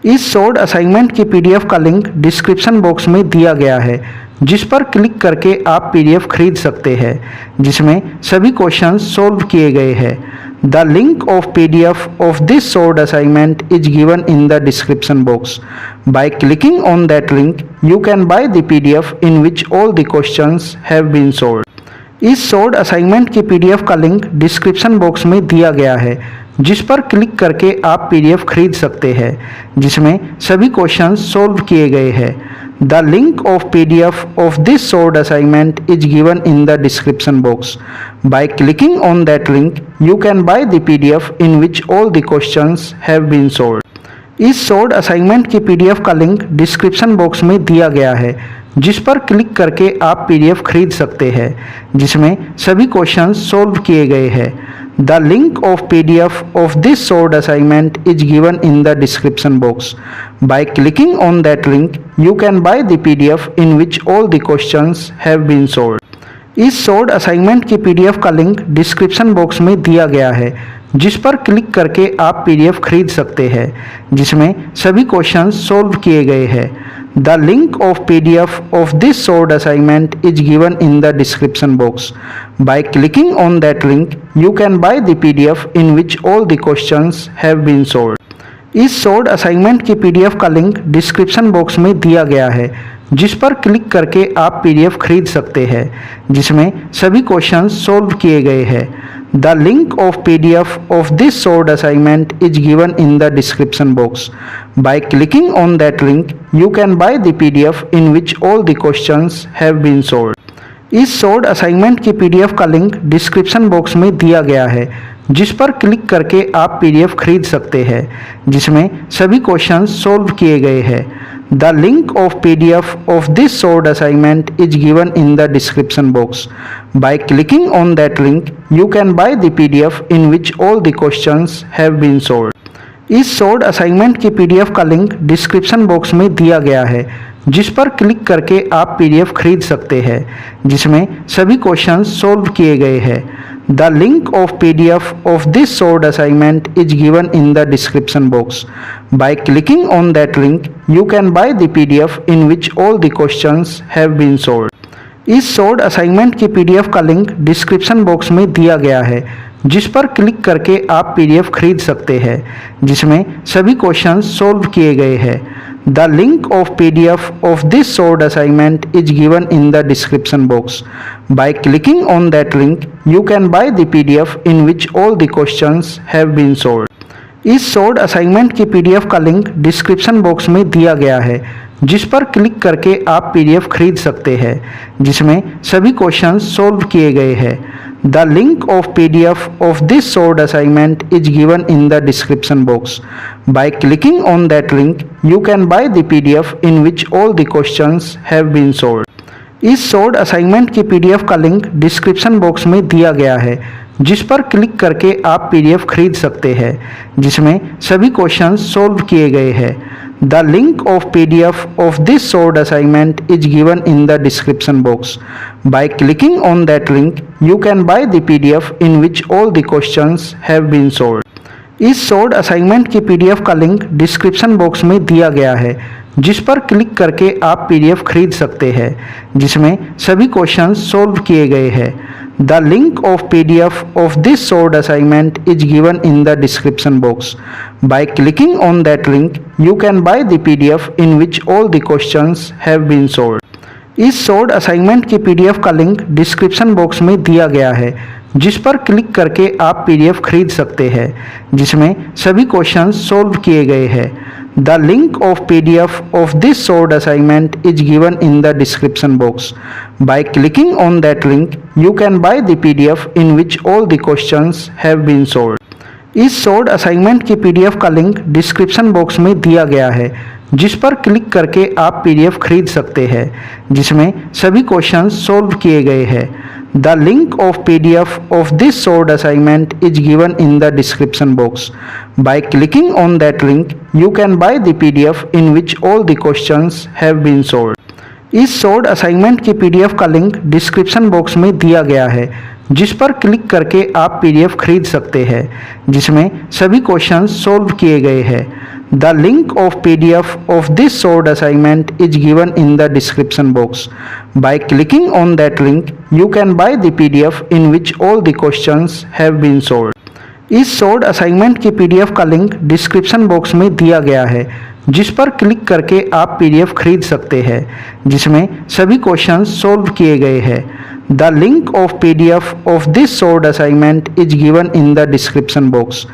इस short assignment की PDF का लिंक डिस्क्रिप्शन बॉक्स में दिया गया है, जिस पर क्लिक करके आप पीडीएफ खरीद सकते हैं, जिसमें सभी क्वेश्चंस सॉल्व किए गए हैं। The link of PDF of this short assignment is given in the description box. By clicking on that link you can buy the PDF in which all the questions have been solved. इस short assignment की PDF का link description box में दिया गया है, जिस पर click करके आप पीडीएफ खरीद सकते हैं, जिसमें सभी क्वेश्चंस सॉल्व किए गए हैं। The link of PDF of this short assignment is given in the description box. By clicking on that link you can buy the PDF in which all the questions have been solved. इस short assignment की PDF का link description box में दिया गया है, जिस पर click करके आप पीडीएफ खरीद सकते हैं, जिसमें सभी क्वेश्चंस सॉल्व किए गए हैं। The link of PDF of this short assignment is given in the description box. By clicking on that link you can buy the PDF in which all the questions have been solved. इस short assignment की PDF का link description box में दिया गया है, जिस पर click करके आप पीडीएफ खरीद सकते हैं, जिसमें सभी क्वेश्चंस सॉल्व किए गए हैं। The link of PDF of this short assignment is given in the description box. By clicking on that link you can buy the PDF in which all the questions have been solved. इस short assignment की PDF का link description box में दिया गया है, जिस पर click करके आप पीडीएफ खरीद सकते हैं, जिसमें सभी क्वेश्चंस सॉल्व किए गए हैं। The link of PDF of this short assignment is given in the description box. By clicking on that link you can buy the PDF in which all the questions have been solved. इस short assignment की PDF का link description box में दिया गया है, जिस पर click करके आप पीडीएफ खरीद सकते हैं, जिसमें सभी क्वेश्चंस सॉल्व किए गए हैं। The link of PDF of this short assignment is given in the description box. By clicking on that link you can buy the PDF in which all the questions have been solved. इस short assignment की PDF का link description box में दिया गया है, जिस पर click करके आप पीडीएफ खरीद सकते हैं, जिसमें सभी क्वेश्चंस सॉल्व किए गए हैं। The link of PDF of this short assignment is given in the description box. By clicking on that link you can buy the PDF in which all the questions have been solved. इस short assignment की PDF का link description box में दिया गया है, जिस पर click करके आप पीडीएफ खरीद सकते हैं, जिसमें सभी क्वेश्चंस सॉल्व किए गए हैं। The link of PDF of this short assignment is given in the description box. By clicking on that link you can buy the PDF in which all the questions have been solved. इस short assignment की PDF का link description box में दिया गया है, जिस पर click करके आप पीडीएफ खरीद सकते हैं, जिसमें सभी क्वेश्चंस सॉल्व किए गए हैं। The link of PDF of this short assignment is given in the description box. By clicking on that link you can buy the PDF in which all the questions have been solved. इस short assignment की PDF का link description box में दिया गया है, जिस पर click करके आप पीडीएफ खरीद सकते हैं, जिसमें सभी क्वेश्चंस सॉल्व किए गए हैं। The link of PDF of this short assignment is given in the description box. By clicking on that link you can buy the PDF in which all the questions have been solved. इस short assignment की PDF का link description box में दिया गया है, जिस पर click करके आप पीडीएफ खरीद सकते हैं, जिसमें सभी क्वेश्चंस सॉल्व किए गए हैं। The link of PDF of this short assignment is given in the description box. By clicking on that link you can buy the PDF in which all the questions have been solved. इस short assignment की PDF का link description box में दिया गया है, जिस पर click करके आप पीडीएफ खरीद सकते हैं, जिसमें सभी क्वेश्चंस सॉल्व किए गए हैं। The link of PDF of this short assignment is given in the description box. By clicking on that link you can buy the PDF in which all the questions have been solved. इस short assignment की PDF का link description box में दिया गया है, जिस पर click करके आप पीडीएफ खरीद सकते हैं, जिसमें सभी क्वेश्चंस सॉल्व किए गए हैं। The link of PDF of this short assignment is given in the description box. By clicking on that link you can buy the PDF in which all the questions have been solved. इस short assignment की PDF का link description box में दिया गया है, जिस पर click करके आप पीडीएफ खरीद सकते हैं, जिसमें सभी क्वेश्चंस सॉल्व किए गए हैं। The link of PDF of this short assignment is given in the description box. By clicking on that link, you can buy the PDF in which all the questions have been solved. इस short assignment की PDF का link description box में दिया गया है, जिस पर click करके आप PDF खरीद सकते हैं, जिसमें सभी क्वेश्चंस सॉल्व किए गए हैं। The link of PDF of this short assignment is given in the description box.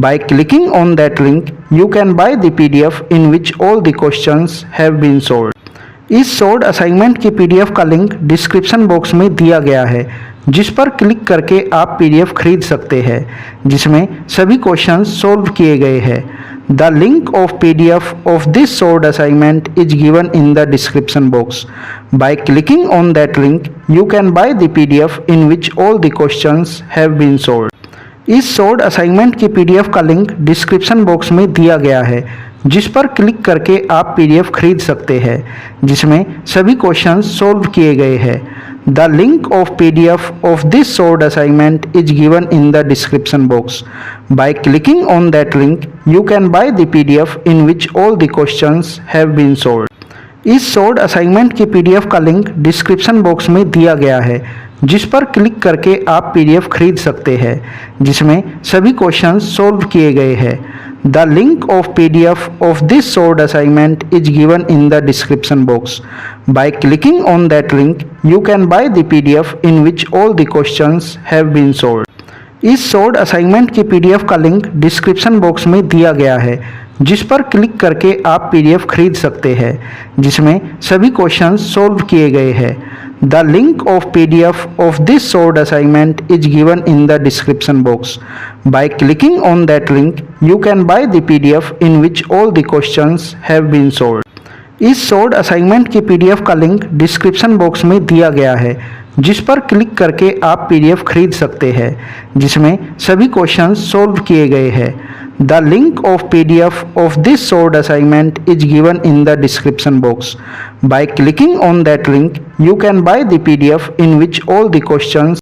By clicking on that link, you can buy the PDF in which all the questions have been solved. इस short assignment की PDF का link description box में दिया गया है, जिस पर click करके आप PDF खरीद सकते हैं, जिसमें सभी क्वेश्चंस सॉल्व किए गए हैं। The link of PDF of this short assignment is given in the description box. By clicking on that link, you can buy the PDF in which all the questions have been solved. इस short assignment की PDF का link description box में दिया गया है, जिस पर click करके आप PDF खरीद सकते हैं, जिसमें सभी क्वेश्चंस सॉल्व किए गए हैं। The link of PDF of this short assignment is given in the description box. By clicking on that link, you can buy the PDF in which all the questions have been solved. इस short assignment की PDF का link description box में दिया गया है, जिस पर click करके आप PDF खरीद सकते हैं, जिसमें सभी क्वेश्चंस सॉल्व किए गए हैं। The link of PDF of this short assignment is given in the description box. By clicking on that link, you can buy the PDF in which all the questions have been solved. इस short assignment की PDF का link description box में दिया गया है, जिस पर click करके आप PDF खरीद सकते हैं, जिसमें सभी क्वेश्चंस सॉल्व किए गए हैं। The link of PDF of this short assignment is given in the description box. By clicking on that link, you can buy the PDF in which all the questions have been solved. इस short assignment की PDF का link description box में दिया गया है, जिस पर click करके आप PDF खरीद सकते हैं, जिसमें सभी क्वेश्चंस सॉल्व किए गए हैं। The link of PDF of this short assignment is given in the description box. By clicking on that link, you can buy the PDF in which all the questions